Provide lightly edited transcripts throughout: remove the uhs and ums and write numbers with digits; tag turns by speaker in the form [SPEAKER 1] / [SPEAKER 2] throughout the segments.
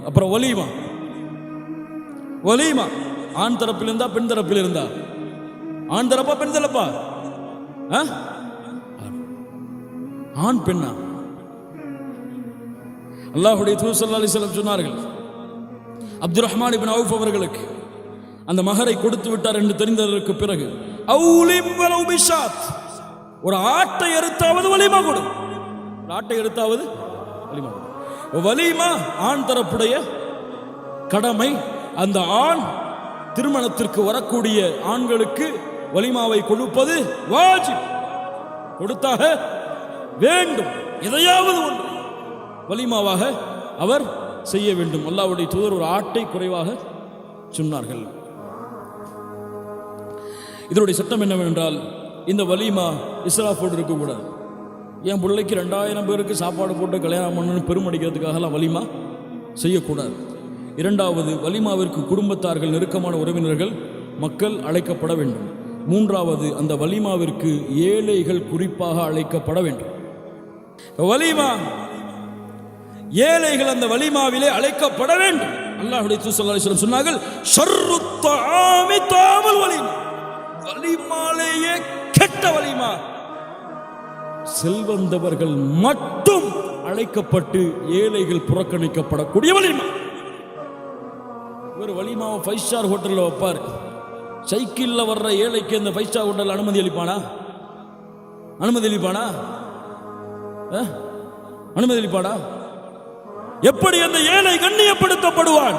[SPEAKER 1] அப்புறம் வலீமா. வலீமா ஆண் தரப்பில் இருந்தா பெண் தரப்பில் இருந்தா? ஆண் தரப்பா பெண் தரப்பா? ஆண் பெண்ணா? அல்லாஹ்வுடைய தூதர் ஸல்லல்லாஹு அலைஹி வஸல்லம் சொன்னார்கள், அப்துர் ரஹ்மான் இப்னு அவுஃப் அவர்களுக்கு அந்த மகரை கொடுத்து விட்டார் என்று தெரிந்ததற்கு பிறகு அவுலிம் வலவு பிஷாத், ஒரு ஆட்டை அறுத்தாவது வலிமா கொடு, ஒரு ஆட்டை அறுத்தாவது வலிமா கொடு. வலிமா ஆண் தரப்புடைய கடமை. அந்த ஆண் திருமணத்திற்கு வரக்கூடிய ஆண்களுக்கு வலிமாவை கொடுப்பது வாஜிப், கொடுத்தாக வேண்டும். எதையாவது ஒன்று வலிமாவாக அவர் செய்ய வேண்டும். அல்லாஹ்வுடைய தூதர் ஒரு ஆட்டை குறைவாக சொன்னார்கள். இதனுடைய சட்டம் என்னவென்றால், இந்த வலிமா இஸ்ராஃபோடு இருக்கக்கூடாது. என் பிள்ளைக்கு 2000 பேருக்கு சாப்பாடு போட்டு கல்யாணம் பண்ணணும் பெருமடிக்கிறதுக்காகலாம் வலிமா செய்யக்கூடாது. இரண்டாவது, வலிமாவிற்கு குடும்பத்தார்கள், நெருக்கமான உறவினர்கள், மக்கள் அழைக்கப்பட வேண்டும். மூன்றாவது, அந்த வலிமாவிற்கு ஏழைகள் குறிப்பாக அழைக்கப்பட வேண்டும். வலிமா ஏழைகள் அந்த வலிமாவிலே அழைக்கப்பட வேண்டும். அல்லாஹ்வுடைய தூதர் ஸல்லல்லாஹு அலைஹி வஸல்லம் சொன்னார்கள், ஷர்ருத் தஆமி தஆமுல் வலிமா, வலிமாலேயே கெட்ட வலிமா செல்வந்தவர்கள் மட்டும் அழைக்கப்பட்டு ஏழைகள் புறக்கணிக்கப்படக்கூடிய வலிமா. ஒரு வலிமாவை 5 ஸ்டார் ஹோட்டலில் வைப்பார். சைக்கிள்ல வர்ற ஏழைக்கு அந்த 5 ஸ்டார் ஹோட்டல் அனுமதி அளிப்பானா? அனுமதி அளிப்பானா? அனுமதி அளிப்பானா? எப்படி அந்த ஏழை கண்ணியப்படுத்தப்படுவான்?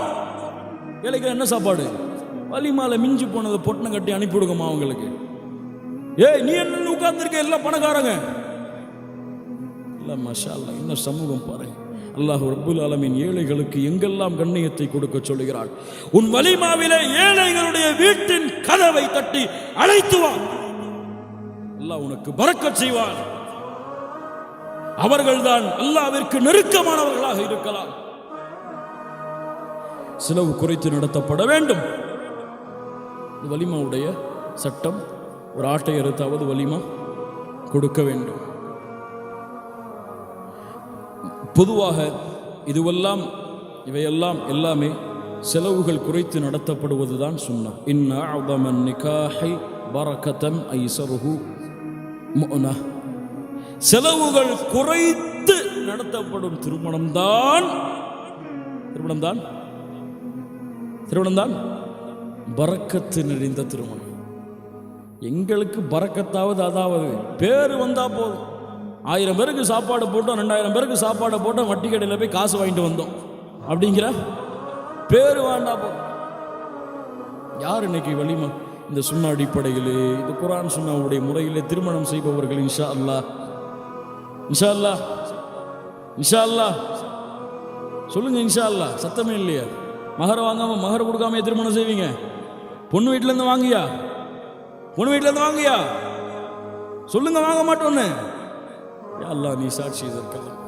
[SPEAKER 1] ஏழைக்கு என்ன சாப்பாடு? வலிமால மிஞ்சி போனதை பொட்டணம் கட்டி அனுப்பிவிடுங்கம்மா அவங்களுக்கு. ஏய், நீ என்ன உட்கார்ந்துருக்க, எல்லாம் பணக்காரங்க இல்ல. மாஷா அல்லாஹ், இந்த சமூகம் பாருங்க. அல்லாஹ் ரப்புல் ஆலமீன் ஏழைகளுக்கு எங்கெல்லாம் கண்ணியத்தை கொடுக்க சொல்லுகிறான். உன் வலிமாவிலே ஏழைகளுடைய வீட்டின் கதவை தட்டி அழைத்து வா, அல்லாஹ் உனக்கு பரக்கத் செய்வான். அவர்கள்தான் அல்லாஹ்விற்கு நெருக்கமானவர்களாக இருக்கலாம். செலவு குறைத்து நடத்தப்பட வேண்டும். வலிமாவுடைய சட்டம், ஒரு ஆட்டை அறுத்தாவது வலிமா கொடுக்க வேண்டும். பொதுவாக இவையெல்லாம் எல்லாமே செலவுகள் குறைத்து நடத்தப்படுவதுதான் சுன்னா. இன்னா அஅதமன் நிகாஹி பரக்கத்தன் ஐஸருஹு முஅனா, செலவுகள் குறைத்து நடத்தப்படும் திருமணம்தான் பரக்கத்து நிறைந்த திருமணம். எங்களுக்கு பரக்கத்தாவது, அதாவது பேரு வந்தா போதும். 1000 பேருக்கு சாப்பாடு போட்டோம், 2000 பேருக்கு சாப்பாடு போட்டோம், வட்டி கடையில் போய் காசு வாங்கிட்டு வந்தோம் அப்படிங்கிற பேரு வேண்டா போதும். யார் இன்னைக்கு வலிமா இந்த சுன்னா அடிப்படையிலே, இந்த குர்ஆன் சுன்னாவுடைய முறையிலே திருமணம் செய்பவர்கள் இன்ஷா அல்லாஹ், இன்ஷா அல்லாஹ், இன்ஷா அல்லாஹ் சொல்லுங்க. இன்ஷா அல்லாஹ் சத்தமே இல்லையா? மகர் வாங்காம, மகர் கொடுக்காம திருமணம் செய்வீங்க? பொண்ணு வீட்டுல இருந்து வாங்கியா? பொண்ணு வீட்டுல இருந்து வாங்கியா? சொல்லுங்க, வாங்க மாட்டோன்னு. அல்லாஹ் நீ சாட்சி இதற்கெல்லாம்.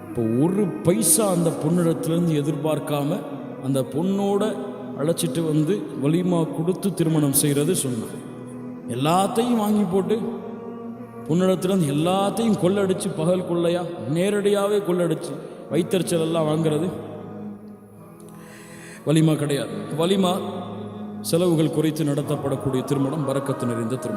[SPEAKER 1] இப்போ ஒரு பைசா அந்த பொண்ணிடத்திலிருந்து எதிர்பார்க்காம அந்த பொண்ணோட அழைச்சிட்டு வந்து வலிமா கொடுத்து திருமணம் செய்கிறது சொன்ன. எல்லாத்தையும் வாங்கி போட்டு பொண்ணிடத்திலிருந்து எல்லாத்தையும் கொள்ளடிச்சு, பகல் கொள்ளையா நேரடியாகவே கொள்ளடிச்சு வைத்தறிச்சல் எல்லாம் வாங்கிறது வலிமா கிடையாது. வலிமா செலவுகள் குறைத்து நடத்தப்படக்கூடிய திருமணம், பரக்கத்து நிறைந்த திருமணம்.